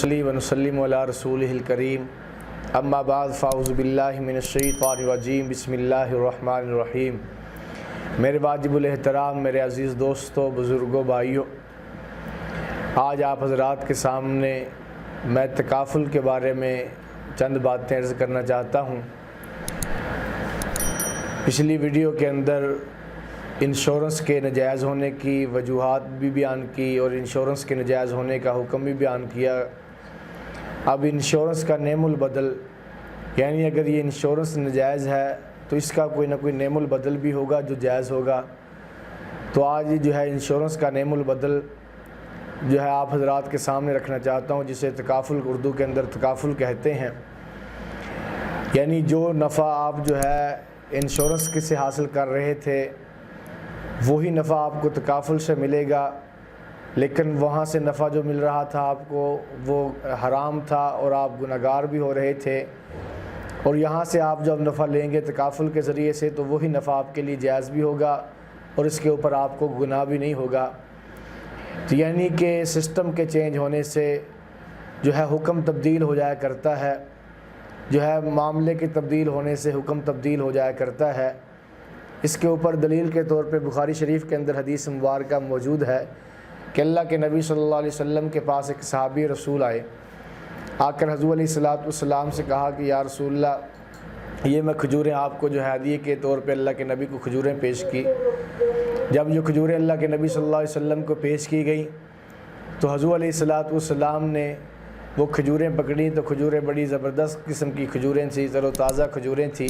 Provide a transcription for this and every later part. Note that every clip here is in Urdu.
ونصلی ونسلم علی رسولہ الکریم اما بعد فاعوذ باللہ من الشیطان الرجیم بسم اللہ الرحمن الرحیم۔ میرے واجب الاحترام میرے عزیز دوستوں، بزرگوں، بھائیوں، آج آپ حضرات کے سامنے میں تکافل کے بارے میں چند باتیں عرض کرنا چاہتا ہوں۔ پچھلی ویڈیو کے اندر انشورنس کے ناجائز ہونے کی وجوہات بھی بیان کی اور انشورنس کے ناجائز ہونے کا حکم بھی بیان کیا۔ اب انشورنس کا نعم البدل، یعنی اگر یہ انشورنس ناجائز ہے تو اس کا کوئی نہ کوئی نعم البدل بھی ہوگا جو جائز ہوگا۔ تو آج جو ہے انشورنس کا نعم البدل جو ہے آپ حضرات کے سامنے رکھنا چاہتا ہوں، جسے تکافل اردو کے اندر تکافل کہتے ہیں۔ یعنی جو نفع آپ جو ہے انشورنس سے حاصل کر رہے تھے وہی نفع آپ کو تکافل سے ملے گا، لیکن وہاں سے نفع جو مل رہا تھا آپ کو وہ حرام تھا اور آپ گنہگار بھی ہو رہے تھے، اور یہاں سے آپ جب نفع لیں گے تکافل کے ذریعے سے تو وہی نفع آپ کے لیے جائز بھی ہوگا اور اس کے اوپر آپ کو گناہ بھی نہیں ہوگا۔ تو یعنی کہ سسٹم کے چینج ہونے سے جو ہے حکم تبدیل ہو جایا کرتا ہے، جو ہے معاملے کے تبدیل ہونے سے حکم تبدیل ہو جایا کرتا ہے۔ اس کے اوپر دلیل کے طور پہ بخاری شریف کے اندر حدیث مبارکہ موجود ہے کہ اللہ کے نبی صلی اللہ علیہ وسلم کے پاس ایک صحابی رسول آئے، آ کر حضور علیہ السلام سے کہا کہ یا رسول اللہ، یہ میں کھجوریں آپ کو جو ہے ہدیے کے طور پہ اللہ کے نبی کو کھجوریں پیش کی۔ جب یہ کھجوریں اللہ کے نبی صلی اللہ علیہ وسلم کو پیش کی گئی تو حضور علیہ السلام نے وہ کھجوریں پکڑیں تو کھجوریں بڑی زبردست قسم کی کھجوریں تھیں، تر و تازہ کھجوریں تھیں۔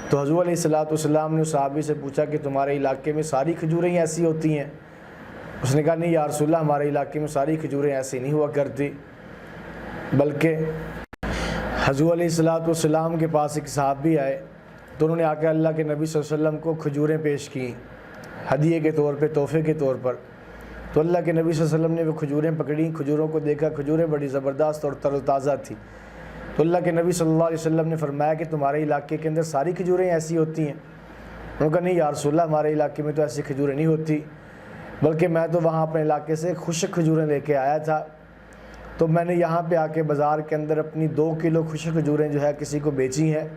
تو حضور علیہ السلام نے اس صحابی سے پوچھا کہ تمہارے علاقے میں ساری کھجوریں ایسی ہوتی ہیں؟ اس نے کہا نہیں یا رسول اللہ، ہمارے علاقے میں ساری کھجوریں ایسی نہیں ہوا کرتی، بلکہ حضور علیہ السلام کے پاس ایک صحابی آئے تو انہوں نے آ کے اللہ کے نبی صلی اللہ علیہ وسلم کو کھجوریں پیش کی ہدیے کے طور پہ، تحفے کے طور پر۔ تو اللہ کے نبی صلی اللہ علیہ وسلم نے وہ کھجوریں پکڑیں، کھجوروں کو دیکھا، کھجوریں بڑی زبردست اور تر و تازہ تھی۔ تو اللہ کے نبی صلی اللہ علیہ وسلم نے فرمایا کہ تمہارے علاقے کے اندر ساری کھجوریں ایسی ہوتی ہیں؟ انہوں نے کہا نہیں یا رسول اللہ، ہمارے علاقے میں تو ایسی کھجوریں نہیں ہوتی، بلکہ میں تو وہاں اپنے علاقے سے خشک کھجوریں لے کے آیا تھا، تو میں نے یہاں پہ آ کے بازار کے اندر اپنی 2 کلو خشک کھجوریں جو ہے کسی کو بیچی ہیں،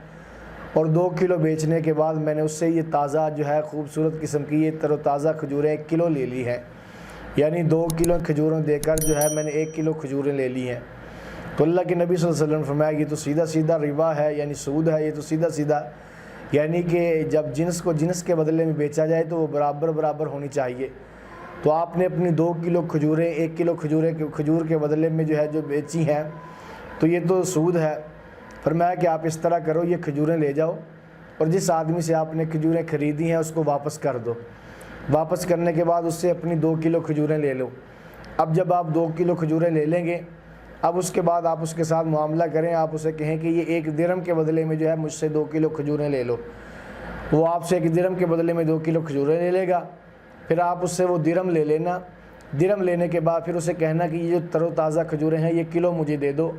اور 2 کلو بیچنے کے بعد میں نے اس سے یہ تازہ جو ہے خوبصورت قسم کی یہ تر و تازہ کھجوریں 1 کلو لے لی ہیں، یعنی 2 کلو کھجوریں دے کر جو ہے میں نے 1 کلو کھجوریں لے لی ہیں۔ تو اللہ کے نبی صلی اللہ علیہ وسلم نے فرمایا یہ تو سیدھا سیدھا ربا ہے، یعنی سود ہے، یہ تو سیدھا سیدھا، یعنی کہ جب جنس کو جنس کے بدلے میں بیچا جائے تو وہ برابر برابر ہونی چاہیے۔ تو آپ نے اپنی 2 کلو کھجوریں 1 کلو کھجور کے بدلے میں جو ہے جو بیچی ہیں تو یہ تو سود ہے۔ فرمایا کہ آپ اس طرح کرو، یہ کھجوریں لے جاؤ اور جس آدمی سے آپ نے کھجوریں خریدی ہیں اس کو واپس کر دو، واپس کرنے کے بعد اس سے اپنی 2 کلو کھجوریں لے لو۔ اب جب آپ 2 کلو کھجوریں لے لیں گے، اب اس کے بعد آپ اس کے ساتھ معاملہ کریں، آپ اسے کہیں کہ یہ 1 درہم کے بدلے میں جو ہے مجھ سے 2 کلو کھجوریں لے لو۔ وہ آپ سے 1 درہم کے بدلے میں 2 کلو کھجوریں لے لے گا، پھر آپ اس سے وہ درہم لے لینا، درہم لینے کے بعد پھر اسے کہنا کہ یہ جو تر و تازہ کھجوریں ہیں یہ کلو مجھے دے دو۔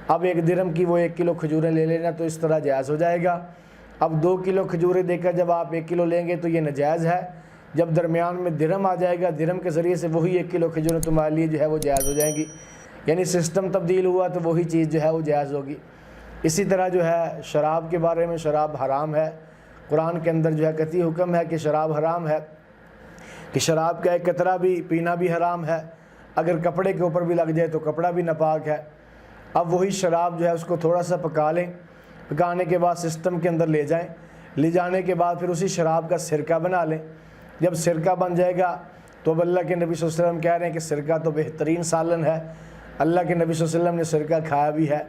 اب 1 درہم کی وہ 1 کلو کھجوریں لے لینا، تو اس طرح جائز ہو جائے گا۔ اب 2 کلو کھجوریں دے کر جب آپ 1 کلو لیں گے تو یہ ناجائز ہے۔ جب درمیان میں درہم آ جائے گا، درہم کے ذریعے سے وہی 1 کلو کھجوریں تمہارے لیے جو ہے وہ جائز ہو جائیں گی، یعنی سسٹم تبدیل ہوا تو وہی چیز جو ہے وہ جائز ہوگی۔ اسی طرح جو ہے شراب کے بارے میں، شراب حرام ہے، قرآن کے اندر جو ہے قطعی حکم ہے کہ شراب حرام ہے، کہ شراب کا 1 قطرہ بھی پینا بھی حرام ہے، اگر کپڑے کے اوپر بھی لگ جائے تو کپڑا بھی ناپاک ہے۔ اب وہی شراب جو ہے اس کو تھوڑا سا پکا لیں، پکانے کے بعد سسٹم کے اندر لے جائیں، لے جانے کے بعد پھر اسی شراب کا سرکہ بنا لیں۔ جب سرکہ بن جائے گا تو اب اللہ کے نبی صلی اللہ علیہ وسلم کہہ رہے ہیں کہ سرکہ تو بہترین سالن ہے، اللہ کے نبی صلی اللہ علیہ وسلم نے سرکہ کھایا بھی ہے،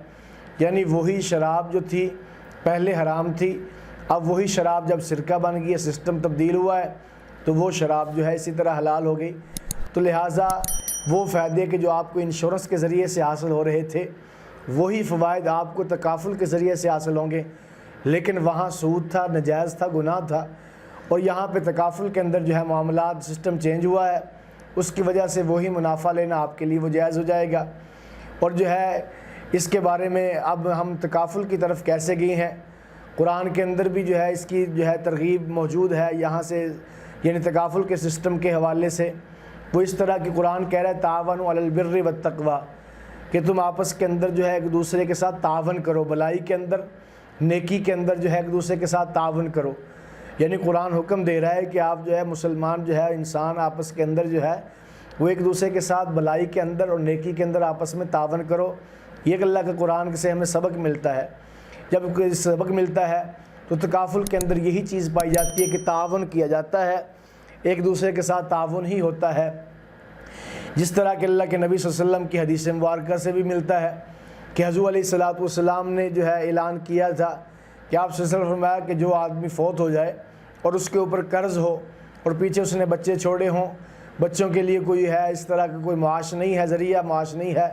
یعنی وہی شراب جو تھی پہلے حرام تھی، اب وہی شراب جب سرکہ بن گئی ہے، سسٹم تبدیل ہوا ہے تو وہ شراب جو ہے اسی طرح حلال ہو گئی۔ تو لہٰذا وہ فائدے کہ جو آپ کو انشورنس کے ذریعے سے حاصل ہو رہے تھے وہی فوائد آپ کو تکافل کے ذریعے سے حاصل ہوں گے، لیکن وہاں سود تھا، ناجائز تھا، گناہ تھا، اور یہاں پہ تکافل کے اندر جو ہے معاملات سسٹم چینج ہوا ہے، اس کی وجہ سے وہی منافع لینا آپ کے لیے وہ جائز ہو جائے گا۔ اور جو ہے اس کے بارے میں اب ہم تکافل کی طرف کیسے گئے ہیں، قرآن کے اندر بھی جو ہے اس کی جو ہے ترغیب موجود ہے، یہاں سے یعنی تکافل کے سسٹم کے حوالے سے وہ اس طرح کہ قرآن کہہ رہا ہے تعاونوا علی البر والتقوی، کہ تم آپس کے اندر جو ہے ایک دوسرے کے ساتھ تعاون کرو، بلائی کے اندر، نیکی کے اندر جو ہے ایک دوسرے کے ساتھ تعاون کرو۔ یعنی قرآن حکم دے رہا ہے کہ آپ جو ہے مسلمان جو ہے انسان آپس کے اندر جو ہے وہ ایک دوسرے کے ساتھ بلائی کے اندر اور نیکی کے اندر آپس میں تعاون کرو۔ یہ کہ اللہ کے قرآن سے ہمیں سبق ملتا ہے۔ جب کوئی سبق ملتا ہے تو تکافل کے اندر یہی چیز پائی جاتی ہے کہ تعاون کیا جاتا ہے، ایک دوسرے کے ساتھ تعاون ہی ہوتا ہے۔ جس طرح کہ اللہ کے نبی صلی اللہ علیہ وسلم کی حدیث مبارکہ سے بھی ملتا ہے کہ حضور علیہ السلام نے جو ہے اعلان کیا تھا کہ آپ صلی اللہ علیہ وسلم نے فرمایا کہ جو آدمی فوت ہو جائے اور اس کے اوپر قرض ہو اور پیچھے اس نے بچے چھوڑے ہوں، بچوں کے لیے کوئی ہے اس طرح کا کوئی معاش نہیں ہے، ذریعہ معاش نہیں ہے،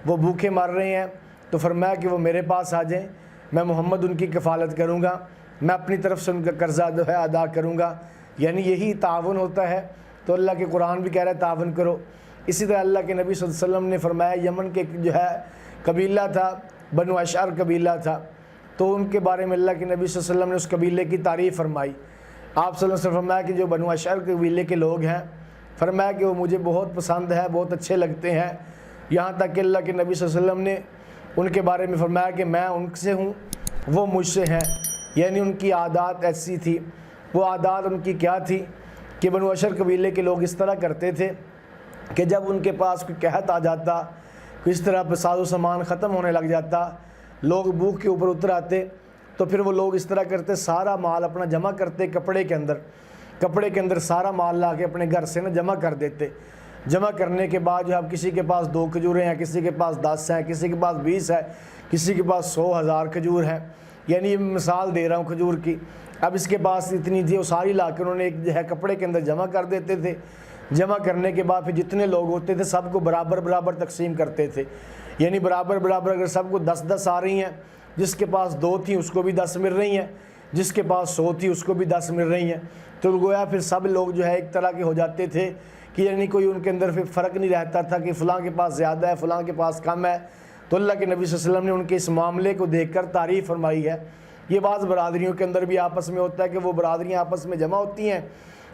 وہ بھوکے مر رہے ہیں، تو فرمایا کہ وہ میرے پاس آ جائیں، میں محمد ان کی کفالت کروں گا، میں اپنی طرف سے ان کا قرضہ جو ہے ادا کروں گا۔ یعنی یہی تعاون ہوتا ہے۔ تو اللہ کے قرآن بھی کہہ رہا ہے تعاون کرو۔ اسی طرح اللہ کے نبی صلی اللہ علیہ وسلم نے فرمایا، یمن کے جو ہے قبیلہ تھا، بنو اشعر قبیلہ تھا، تو ان کے بارے میں اللہ کے نبی صلی اللہ علیہ وسلم نے اس قبیلے کی تعریف فرمائی۔ آپ صلی اللہ علیہ وسلم نے فرمایا کہ جو بنو اشعر قبیلے کے لوگ ہیں، فرمایا کہ وہ مجھے بہت پسند ہے، بہت اچھے لگتے ہیں، یہاں تک کہ اللہ کے نبی صلی اللہ علیہ وسلم نے ان کے بارے میں فرمایا کہ میں ان سے ہوں، وہ مجھ سے ہیں۔ یعنی ان کی عادات ایسی تھی۔ وہ عادات ان کی کیا تھی کہ بنو اشعر قبیلے کے لوگ اس طرح کرتے تھے کہ جب ان کے پاس کوئی قحط آ جاتا، اس طرح پہ ساز و سامان ختم ہونے لگ جاتا، لوگ بھوک کے اوپر اتر آتے، تو پھر وہ لوگ اس طرح کرتے، سارا مال اپنا جمع کرتے کپڑے کے اندر سارا مال لا کے اپنے گھر سے جمع کر دیتے۔ جمع کرنے کے بعد جو اب کسی کے پاس 2 کھجوریں ہیں، کسی کے پاس 10 ہیں، کسی کے پاس 20 ہے، کسی کے پاس 100,000 کھجور ہیں۔ یعنی یہ مثال دے رہا ہوں کھجور کی۔ اب اس کے پاس اتنی تھی، وہ ساری لا کے انہوں نے ایک جو ہے کپڑے کے اندر جمع کر دیتے تھے۔ جمع کرنے کے بعد پھر جتنے لوگ ہوتے تھے سب کو برابر تقسیم کرتے تھے۔ یعنی برابر اگر سب کو 10 آ رہی ہیں، جس کے پاس 2 تھیں اس کو بھی 10 مل رہی ہیں، جس کے پاس 100 تھی اس کو بھی 10 مل رہی ہیں۔ تو گویا پھر سب لوگ جو ہے ایک طرح کے ہو جاتے تھے کہ یعنی کوئی ان کے اندر پھر فرق نہیں رہتا تھا کہ فلاں کے پاس زیادہ ہے، فلاں کے پاس کم ہے۔ تو اللہ کے نبی صلی اللہ علیہ وسلم نے ان کے اس معاملے کو دیکھ کر تعریف فرمائی ہے۔ یہ بعض برادریوں کے اندر بھی آپس میں ہوتا ہے کہ وہ برادریاں آپس میں جمع ہوتی ہیں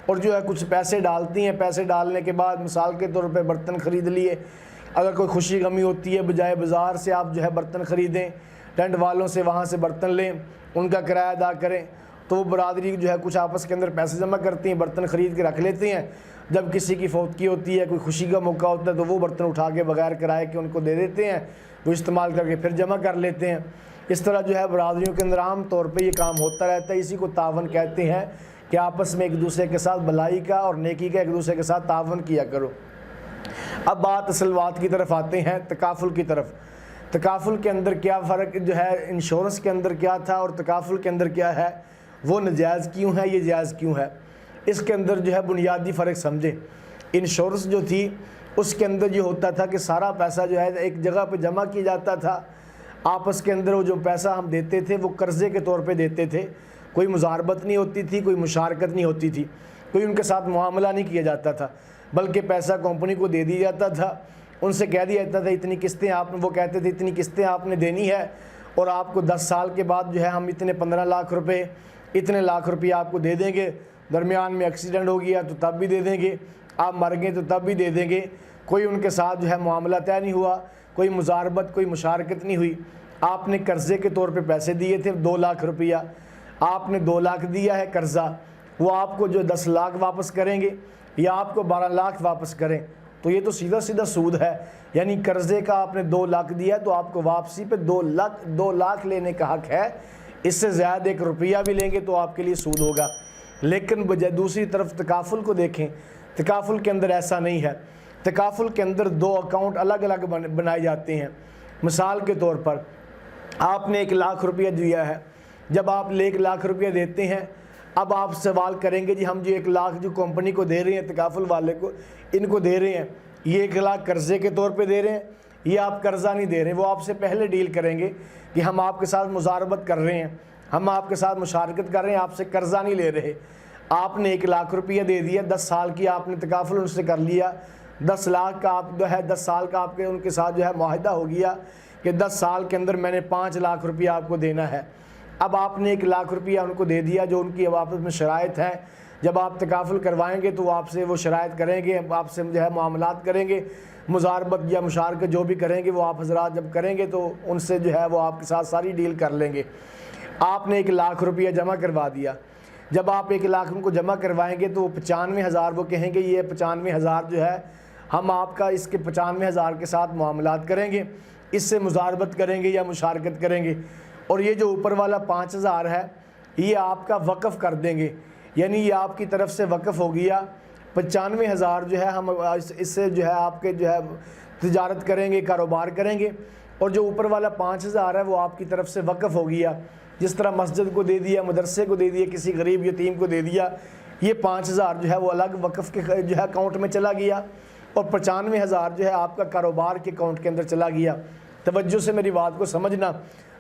اور جو ہے کچھ پیسے ڈالتی ہیں، پیسے ڈالنے کے بعد مثال کے طور پہ برتن خرید لیے۔ اگر کوئی خوشی غمی ہوتی ہے، بجائے بازار سے آپ جو ہے برتن خریدیں، ٹینٹ والوں سے وہاں سے برتن لیں، ان کا کرایہ ادا کریں، تو وہ برادری جو ہے کچھ آپس کے اندر پیسے جمع کرتی ہیں، برتن خرید کے رکھ لیتے ہیں۔ جب کسی کی فوتگی ہوتی ہے، کوئی خوشی کا موقع ہوتا ہے، تو وہ برتن اٹھا کے بغیر کرائے کے ان کو دے دیتے ہیں، وہ استعمال کر کے پھر جمع کر لیتے ہیں۔ اس طرح جو ہے برادریوں کے اندر عام طور پہ یہ کام ہوتا رہتا ہے۔ اسی کو تعاون کہتے ہیں کہ آپس میں ایک دوسرے کے ساتھ بلائی کا اور نیکی کا ایک دوسرے کے ساتھ تعاون کیا کرو۔ اب اصل بات کی طرف آتے ہیں، تکافل کی طرف۔ تکافل کے اندر کیا فرق جو ہے، انشورنس کے اندر کیا تھا اور تکافل کے اندر کیا ہے، وہ ناجائز کیوں ہے، یہ جائز کیوں ہے، اس کے اندر جو ہے بنیادی فرق سمجھیں۔ انشورنس جو تھی اس کے اندر یہ ہوتا تھا کہ سارا پیسہ جو ہے ایک جگہ پہ جمع کیا جاتا تھا، آپس کے اندر وہ جو پیسہ ہم دیتے تھے وہ قرضے کے طور پہ دیتے تھے، کوئی مزاربت نہیں ہوتی تھی، کوئی مشارکت نہیں ہوتی تھی، کوئی ان کے ساتھ معاملہ نہیں کیا جاتا تھا، بلکہ پیسہ کمپنی کو دے دیا جاتا تھا، ان سے کہہ دیا جاتا تھا اتنی قسطیں آپ نے، وہ کہتے تھے اتنی قسطیں آپ نے دینی ہے اور آپ کو 10 سال کے بعد جو ہے ہم اتنے 15 لاکھ روپے، اتنے لاکھ روپے آپ کو دے دیں گے، درمیان میں ایکسیڈنٹ ہو گیا تو تب بھی دے دیں گے، آپ مر گئے تو تب بھی دے دیں گے۔ کوئی ان کے ساتھ جو ہے معاملہ طے نہیں ہوا، کوئی مزاربت، کوئی مشارکت نہیں ہوئی۔ آپ نے قرضے کے طور پہ پیسے دیے تھے 2 لاکھ روپیہ، آپ نے 2 لاکھ دیا ہے قرضہ، وہ آپ کو جو 10 لاکھ واپس کریں گے یا آپ کو 12 لاکھ واپس کریں، تو یہ تو سیدھا سود ہے۔ یعنی قرضے کا آپ نے 2 لاکھ دیا تو آپ کو واپسی پہ 2 لاکھ لینے کا حق ہے، اس سے زیادہ 1 روپیہ بھی لیں گے تو آپ کے لیے سود ہوگا۔ لیکن دوسری طرف تکافل کو دیکھیں، تکافل کے اندر ایسا نہیں ہے۔ تکافل کے اندر 2 اکاؤنٹ الگ الگ بنائے جاتے ہیں۔ مثال کے طور پر آپ نے 1 لاکھ روپیہ دیا ہے، جب آپ 1 لاکھ روپیہ دیتے ہیں، اب آپ سوال کریں گے جی ہم جو 1 لاکھ جو کمپنی کو دے رہے ہیں، تکافل والے کو، ان کو دے رہے ہیں، یہ 1 لاکھ قرضے کے طور پہ دے رہے ہیں، یہ آپ قرضہ نہیں دے رہے ہیں۔ وہ آپ سے پہلے ڈیل کریں گے کہ ہم آپ کے ساتھ مزاربت کر رہے ہیں، ہم آپ کے ساتھ مشارکت کر رہے ہیں، آپ سے قرضہ نہیں لے رہے۔ آپ نے 1 لاکھ روپیہ دے دیا، 10 سال کی آپ نے تکافل ان سے کر لیا، 10 لاکھ کا آپ جو ہے 10 سال کا آپ کے ان کے ساتھ جو ہے معاہدہ ہو گیا کہ 10 سال کے اندر میں نے 5 لاکھ روپیہ آپ کو دینا ہے۔ اب آپ نے 1 لاکھ روپیہ ان کو دے دیا، جو ان کی اب آپس میں شرائط ہیں، جب آپ تکافل کروائیں گے تو وہ آپ سے وہ شرائط کریں گے، آپ سے جو ہے معاملات کریں گے، مزاربت یا مشارکت جو بھی کریں گے وہ آپ حضرات جب کریں گے تو ان سے جو ہے وہ آپ کے ساتھ ساری ڈیل کر لیں گے۔ آپ نے 1 لاکھ روپیہ جمع کروا دیا، جب آپ 1 لاکھ ان کو جمع کروائیں گے تو وہ 95,000 وہ کہیں گے یہ 95,000 جو ہے ہم آپ کا اس کے 95,000 کے ساتھ معاملات کریں گے، اس سے مزاربت کریں گے یا مشارکت کریں گے، اور یہ جو اوپر والا 5,000 ہے یہ آپ کا وقف کر دیں گے، یعنی یہ آپ کی طرف سے وقف ہو گیا۔ 95,000 جو ہے ہم اس سے جو ہے آپ کے جو ہے تجارت کریں گے، کاروبار کریں گے، اور جو اوپر والا 5,000 ہے وہ آپ کی طرف سے وقف ہو گیا، جس طرح مسجد کو دے دیا، مدرسے کو دے دیا، کسی غریب یتیم کو دے دیا، یہ 5,000 جو ہے وہ الگ وقف کے جو ہے اکاؤنٹ میں چلا گیا، اور 95,000 جو ہے آپ کا کاروبار کے اکاؤنٹ کے اندر چلا گیا۔ توجہ سے میری بات کو سمجھنا،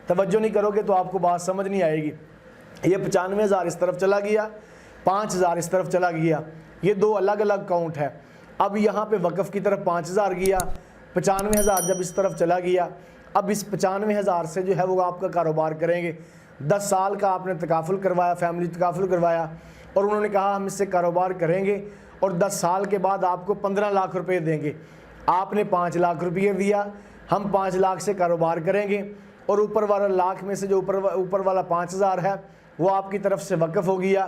توجہ نہیں کرو گے تو آپ کو بات سمجھ نہیں آئے گی۔ یہ 95,000 اس طرف چلا گیا، 5,000 اس طرف چلا گیا، یہ 2 الگ الگ اکاؤنٹ ہے۔ اب یہاں پہ وقف کی طرف 5,000 گیا، 95,000 جب اس طرف چلا گیا، اب اس 95,000 سے جو ہے وہ آپ کا کاروبار کریں گے۔ 10 سال کا آپ نے تکافل کروایا، فیملی تکافل کروایا، اور انہوں نے کہا ہم اس سے کاروبار کریں گے اور 10 سال کے بعد آپ کو 15 لاکھ روپے دیں گے۔ آپ نے 5 لاکھ روپے دیا، ہم 5 لاکھ سے کاروبار کریں گے، اور اوپر والا لاکھ میں سے جو اوپر والا 5,000 ہے وہ آپ کی طرف سے وقف ہو گیا،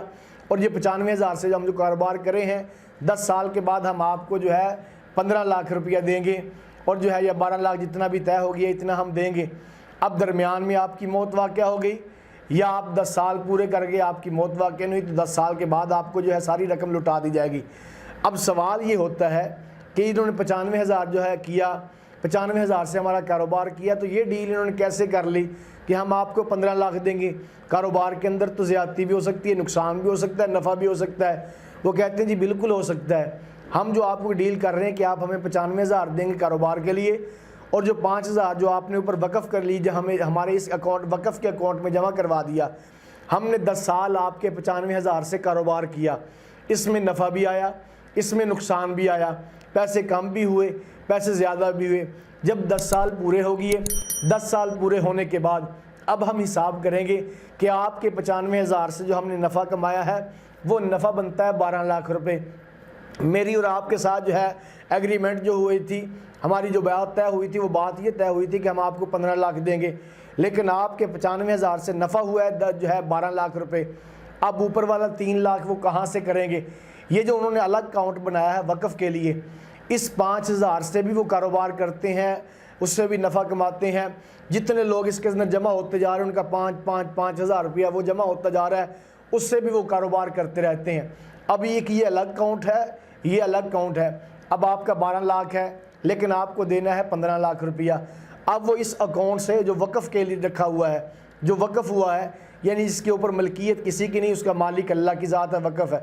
اور یہ 95,000 سے جو ہم جو کاروبار کرے ہیں 10 سال کے بعد ہم آپ کو جو ہے 15 لاکھ روپیہ دیں گے، اور جو ہے یا 12 لاکھ جتنا بھی طے ہو گیا اتنا ہم دیں گے۔ اب درمیان میں آپ کی موت واقع ہو گئی، یا آپ 10 سال پورے کر گئے، آپ کی موت واقع نہیں تو 10 سال کے بعد آپ کو جو ہے ساری رقم لوٹا دی جائے گی۔ اب سوال یہ ہوتا ہے کہ انہوں نے 95,000 جو ہے کیا، 95,000 سے ہمارا کاروبار کیا، تو یہ ڈیل انہوں نے کیسے کر لی کہ ہم آپ کو 15 لاکھ دیں گے؟ کاروبار کے اندر تو زیادتی بھی ہو سکتی ہے، نقصان بھی ہو سکتا ہے، نفع بھی ہو سکتا ہے۔ وہ کہتے ہیں جی بالکل ہو سکتا ہے، ہم جو آپ کو ڈیل کر رہے ہیں کہ آپ ہمیں 95,000 دیں گے کاروبار کے لیے، اور جو 5,000 جو آپ نے اوپر وقف کر لی، جو ہمارے اس اکاؤنٹ وقف کے اکاؤنٹ میں جمع کروا دیا، ہم نے 10 سال آپ کے 95,000 سے کاروبار کیا، اس میں نفع بھی آیا، اس میں نقصان بھی آیا، پیسے کم بھی ہوئے، پیسے زیادہ بھی ہوئے۔ جب 10 سال پورے ہو گئے، 10 سال پورے ہونے کے بعد اب ہم حساب کریں گے کہ آپ کے 95,000 سے جو ہم نے نفع کمایا ہے وہ نفع بنتا ہے 12 لاکھ روپے۔ میری اور آپ کے ساتھ جو ہے ایگریمنٹ جو ہوئی تھی، ہماری جو بیعت طے ہوئی تھی، وہ بات یہ طے ہوئی تھی کہ ہم آپ کو 15 لاکھ دیں گے، لیکن آپ کے 95,000 سے نفع ہوا ہے جو ہے 12 لاکھ روپے۔ اب اوپر والا 3 لاکھ وہ کہاں سے کریں گے؟ یہ جو انہوں نے الگ اکاؤنٹ بنایا ہے وقف کے لیے، اس 5,000 سے بھی وہ کاروبار کرتے ہیں، اس سے بھی نفع کماتے ہیں۔ جتنے لوگ اس کے اندر جمع ہوتے جا رہے ہیں، ان کا 5,000 روپیہ وہ جمع ہوتا جا رہا ہے، اس سے بھی وہ کاروبار کرتے رہتے ہیں۔ اب یہ الگ اکاؤنٹ ہے، یہ الگ اکاؤنٹ ہے۔ اب آپ کا 12 لاکھ ہے، لیکن آپ کو دینا ہے 15 لاکھ روپیہ۔ اب وہ اس اکاؤنٹ سے جو وقف کے لیے رکھا ہوا ہے، جو وقف ہوا ہے، یعنی اس کے اوپر ملکیت کسی کی نہیں، اس کا مالک اللہ کی ذات ہے، وقف ہے۔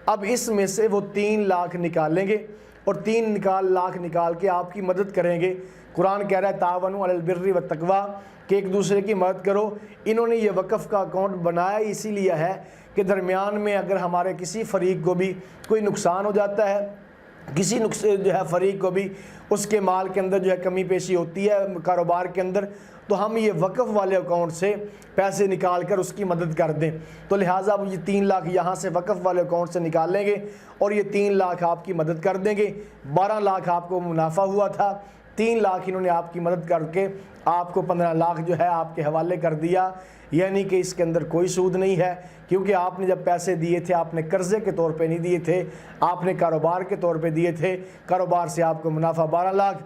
اب اس میں سے وہ 3 لاکھ نکالیں گے، اور 3 لاکھ نکال کے آپ کی مدد کریں گے۔ قرآن کہہ رہا ہے تعاونوا علی البر والتقوی، کہ ایک دوسرے کی مدد کرو۔ انہوں نے یہ وقف کا اکاؤنٹ بنایا اسی لیے ہے کہ درمیان میں اگر ہمارے کسی فریق کو بھی کوئی نقصان ہو جاتا ہے، کسی جو ہے فریق کو بھی اس کے مال کے اندر جو ہے کمی پیشی ہوتی ہے کاروبار کے اندر، تو ہم یہ وقف والے اکاؤنٹ سے پیسے نکال کر اس کی مدد کر دیں۔ تو لہٰذا یہ 3 لاکھ یہاں سے وقف والے اکاؤنٹ سے نکال لیں گے، اور یہ 3 لاکھ آپ کی مدد کر دیں گے۔ 12 لاکھ آپ کو منافع ہوا تھا، 3 لاکھ انہوں نے آپ کی مدد کر کے آپ کو 15 لاکھ جو ہے آپ کے حوالے کر دیا۔ یعنی کہ اس کے اندر کوئی سود نہیں ہے، کیونکہ آپ نے جب پیسے دیے تھے آپ نے قرضے کے طور پہ نہیں دیے تھے، آپ نے کاروبار کے طور پہ دیے تھے۔ کاروبار سے آپ کو منافع 12 لاکھ،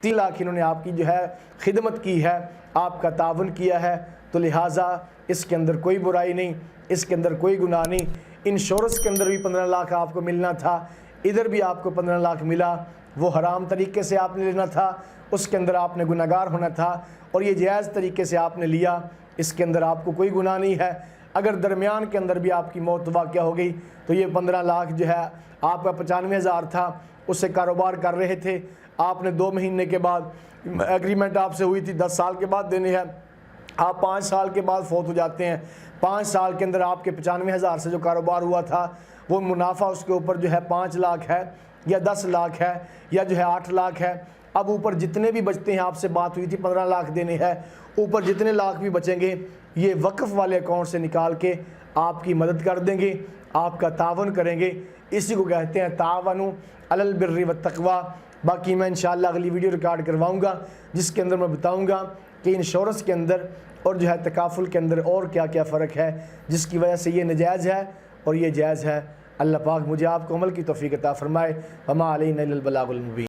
3 لاکھ انہوں نے آپ کی جو ہے خدمت کی ہے، آپ کا تعاون کیا ہے، تو لہٰذا اس کے اندر کوئی برائی نہیں، اس کے اندر کوئی گناہ نہیں۔ انشورنس کے اندر بھی 15 لاکھ آپ کو ملنا تھا، ادھر بھی آپ کو 15 لاکھ ملا، وہ حرام طریقے سے آپ نے لینا تھا، اس کے اندر آپ نے گناہگار ہونا تھا، اور یہ جائز طریقے سے آپ نے لیا، اس کے اندر آپ کو کوئی گناہ نہیں ہے۔ اگر درمیان کے اندر بھی آپ کی موت واقع ہو گئی تو یہ 15 لاکھ جو ہے آپ کا 95,000 تھا، اس سے کاروبار کر رہے تھے، آپ نے 2 مہینے کے بعد ایگریمنٹ آپ سے ہوئی تھی 10 سال کے بعد دینے ہیں، آپ 5 سال کے بعد فوت ہو جاتے ہیں، 5 سال کے اندر آپ کے 95,000 سے جو کاروبار ہوا تھا وہ منافع اس کے اوپر جو ہے 5 لاکھ ہے یا 10 لاکھ ہے یا جو ہے 8 لاکھ ہے۔ اب اوپر جتنے بھی بچتے ہیں، آپ سے بات ہوئی تھی 15 لاکھ دینے ہیں، اوپر جتنے لاکھ بھی بچیں گے یہ وقف والے اکاؤنٹ سے نکال کے آپ کی مدد کر دیں گے، آپ کا تعاون کریں گے۔ اسی کو کہتے ہیں تعاونوا علی البر والتقوی، باقی میں انشاءاللہ اگلی ویڈیو ریکارڈ کرواؤں گا جس کے اندر میں بتاؤں گا کہ انشورنس کے اندر اور جو ہے تکافل کے اندر اور کیا کیا فرق ہے جس کی وجہ سے یہ ناجائز ہے اور یہ جائز ہے۔ اللہ پاک مجھے آپ کو عمل کی توفیق عطا فرمائے۔ وما علینا الا البلاغ المبین۔